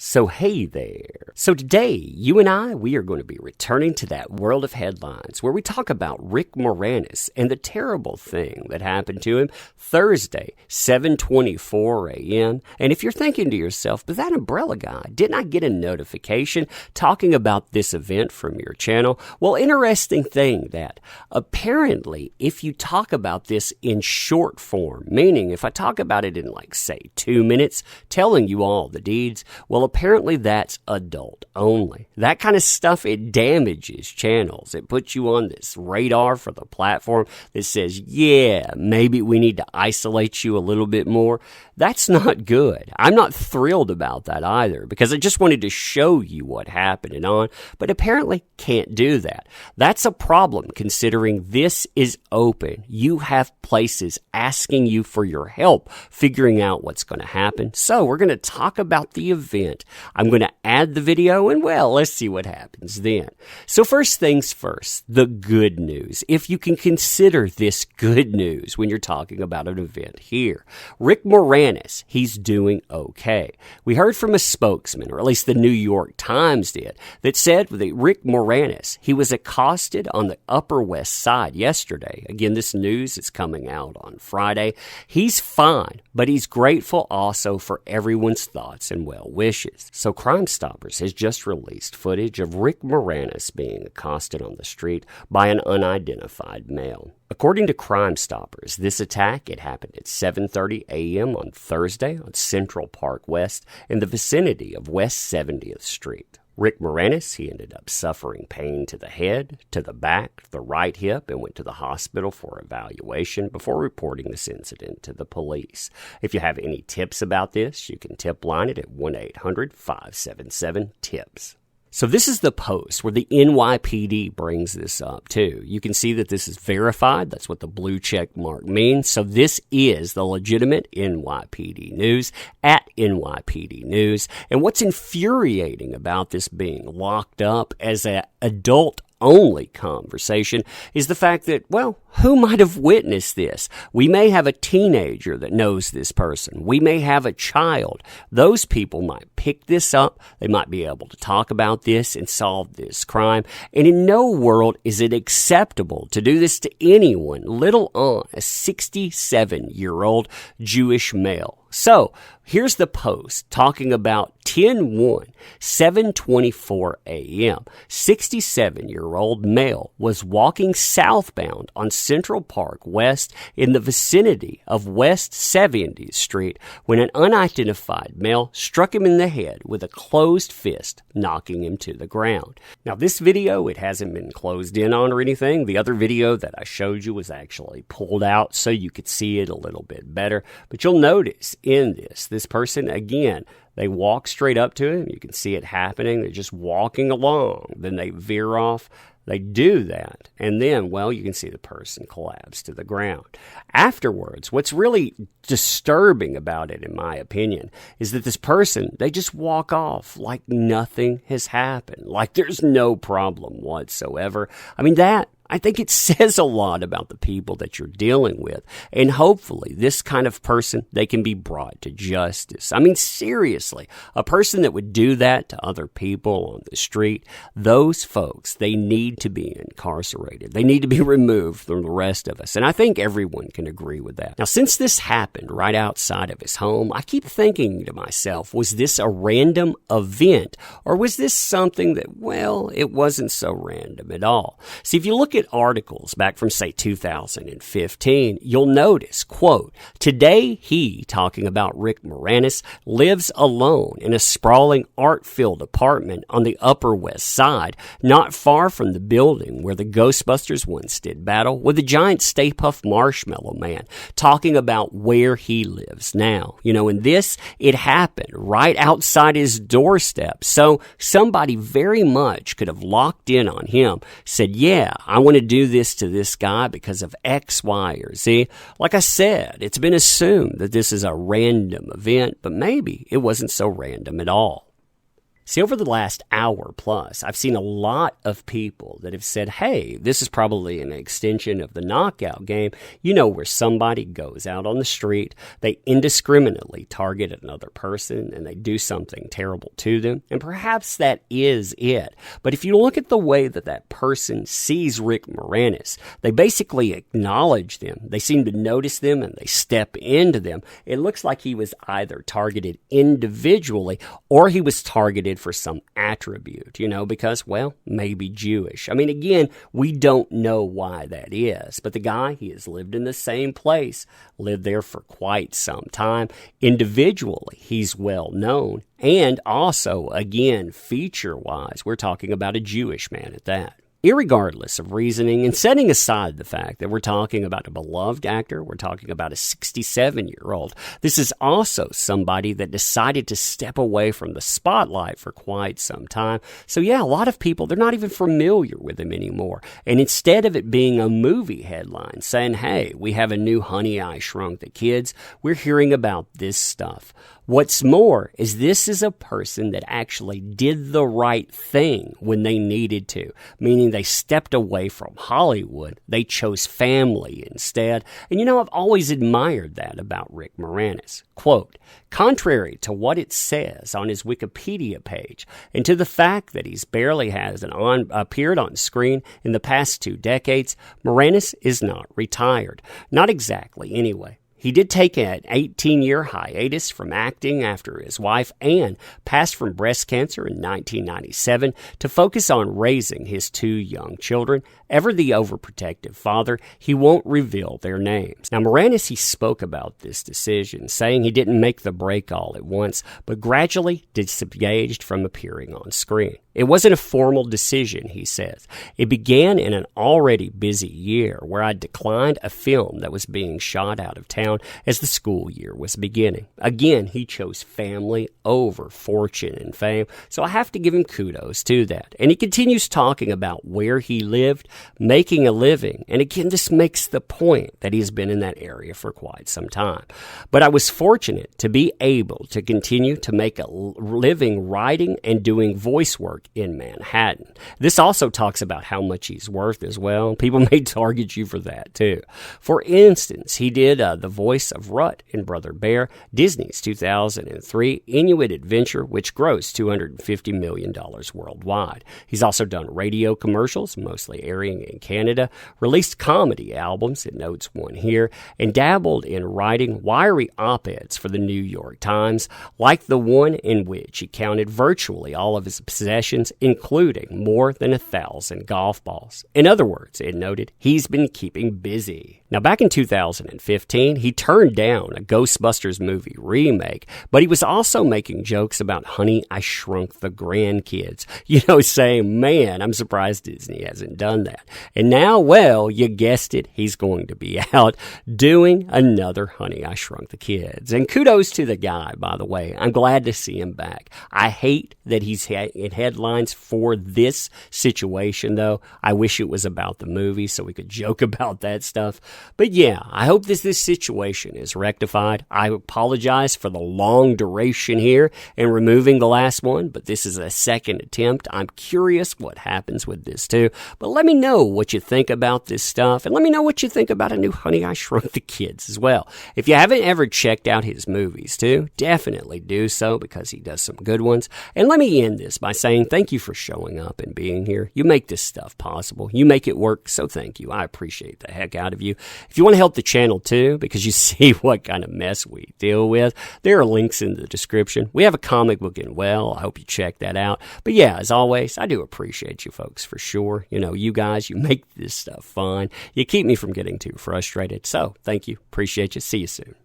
So hey there. So today, you and we are going to be returning to that world of headlines where we talk about Rick Moranis and the terrible thing that happened to him Thursday, 7:24 a.m. And if you're thinking to yourself, but that umbrella guy, didn't I get a notification talking about this event from your channel? Well, interesting thing that apparently if you talk about this in short form, meaning if I talk about it in say 2 minutes, telling you all the deeds, well, apparently that's adult only. That kind of stuff, it damages channels. It puts you on this radar for the platform that says, yeah, maybe we need to isolate you a little bit more. That's not good. I'm not thrilled about that either because I just wanted to show you what happened and on, but apparently can't do that. That's a problem considering this is open. You have places asking you for your help figuring out what's going to happen. So we're going to talk about the event. I'm going to add the video and well, let's see what happens then. So first things first, the good news. If you can consider this good news when you're talking about an event here. Rick Moranis, he's doing okay. We heard from a spokesman, or at least the New York Times did, that said that Rick Moranis, he was accosted on the Upper West Side yesterday. Again, this news is coming out on Friday. He's fine, but he's grateful also for everyone's thoughts and well wishes. So Crime Stoppers has just released footage of Rick Moranis being accosted on the street by an unidentified male. According to Crime Stoppers, this attack, it happened at 7:30 a.m. on Thursday on Central Park West in the vicinity of West 70th Street. Rick Moranis, he ended up suffering pain to the head, to the back, the right hip, and went to the hospital for evaluation before reporting this incident to the police. If you have any tips about this, you can tip line it at 1-800-577-TIPS. So this is the post where the NYPD brings this up too. You can see that this is verified. That's what the blue check mark means. So this is the legitimate NYPD News at NYPD News. And what's infuriating about this being locked up as an adult only conversation is the fact that, well, who might have witnessed this? We may have a teenager that knows this person. We may have a child. Those people might pick this up. They might be able to talk about this and solve this crime. And in no world is it acceptable to do this to anyone, little on a 67-year-old Jewish male. So here's the post talking about 10/1, 7:24 a.m. 67-year-old male was walking southbound on Central Park West in the vicinity of West 70th Street when an unidentified male struck him in the head with a closed fist, knocking him to the ground. Now this video, it hasn't been closed in on or anything. The other video that I showed you was actually pulled out so you could see it a little bit better. But you'll notice in this person, again, they walk straight up to him. You can see it happening. They're just walking along. Then they veer off. They do that. And then, well, you can see the person collapse to the ground. Afterwards, what's really disturbing about it, in my opinion, is that this person, they just walk off like nothing has happened. Like there's no problem whatsoever. I mean, I think it says a lot about the people that you're dealing with. And hopefully this kind of person, they can be brought to justice. I mean, seriously, a person that would do that to other people on the street, those folks, they need to be incarcerated. They need to be removed from the rest of us. And I think everyone can agree with that. Now, since this happened right outside of his home, I keep thinking to myself, was this a random event? Or was this something that, well, it wasn't so random at all? See, if you look at articles back from, say, 2015, you'll notice, quote, today he, talking about Rick Moranis, lives alone in a sprawling art-filled apartment on the Upper West Side, not far from the building where the Ghostbusters once did battle with the giant Stay Puft Marshmallow Man, talking about where he lives now. You know, and this, it happened right outside his doorstep. So somebody very much could have locked in on him, said, yeah, I want to do this to this guy because of X, Y, or Z. Like I said, it's been assumed that this is a random event, but maybe it wasn't so random at all. See, over the last hour plus, I've seen a lot of people that have said, hey, this is probably an extension of the knockout game, where somebody goes out on the street, they indiscriminately target another person, and they do something terrible to them, and perhaps that is it. But if you look at the way that that person sees Rick Moranis, they basically acknowledge them, they seem to notice them, and they step into them. It looks like he was either targeted individually, or he was targeted for some attribute, because, well, maybe Jewish. I mean, again, we don't know why that is, but the guy, he has lived in the same place, lived there for quite some time. Individually, he's well known, and also, again, feature-wise, we're talking about a Jewish man at that. Irregardless of reasoning, and setting aside the fact that we're talking about a beloved actor, we're talking about a 67-year-old, this is also somebody that decided to step away from the spotlight for quite some time. So yeah, a lot of people, they're not even familiar with him anymore. And instead of it being a movie headline saying, hey, we have a new Honey, I Shrunk the Kids, we're hearing about this stuff. What's more is this is a person that actually did the right thing when they needed to, meaning they stepped away from Hollywood. They chose family instead. And I've always admired that about Rick Moranis. Quote, contrary to what it says on his Wikipedia page, and to the fact that he's barely appeared on screen in the past 2 decades, Moranis is not retired. Not exactly, anyway. He did take an 18-year hiatus from acting after his wife Anne passed from breast cancer in 1997 to focus on raising his 2 young children. Ever the overprotective father, he won't reveal their names. Now, Moranis, he spoke about this decision, saying he didn't make the break all at once, but gradually disengaged from appearing on screen. It wasn't a formal decision, he says. It began in an already busy year where I declined a film that was being shot out of town as the school year was beginning. Again, he chose family over fortune and fame, so I have to give him kudos to that. And he continues talking about where he lived, making a living. And again, this makes the point that he's been in that area for quite some time. But I was fortunate to be able to continue to make a living writing and doing voice work in Manhattan. This also talks about how much he's worth as well. People may target you for that too. For instance, he did the voice of Rut in Brother Bear, Disney's 2003 Inuit adventure, which grossed $250 million worldwide. He's also done radio commercials, mostly airing in Canada, released comedy albums, it notes one here, and dabbled in writing wiry op-eds for the New York Times, like the one in which he counted virtually all of his possessions, including more than 1,000 golf balls. In other words, it noted, he's been keeping busy. Now, back in 2015, he turned down a Ghostbusters movie remake, but he was also making jokes about Honey, I Shrunk the Grandkids. Saying, man, I'm surprised Disney hasn't done that. And now, well, you guessed it, he's going to be out doing another Honey, I Shrunk the Kids. And kudos to the guy, by the way. I'm glad to see him back. I hate that he's in headlines for this situation, though. I wish it was about the movie so we could joke about that stuff. But yeah, I hope this situation is rectified. I apologize for the long duration here in removing the last one, but this is a second attempt. I'm curious what happens with this too. But let me know what you think about this stuff, and let me know what you think about a new Honey, I Shrunk the Kids as well. If you haven't ever checked out his movies too, definitely do so because he does some good ones. And let me end this by saying thank you for showing up and being here. You make this stuff possible. You make it work, so thank you. I appreciate the heck out of you. If you want to help the channel too, because you see what kind of mess we deal with, there are links in the description. We have a comic book in well. I hope you check that out. But yeah, as always, I do appreciate you folks for sure. You guys, you make this stuff fun. You keep me from getting too frustrated. So thank you. Appreciate you. See you soon.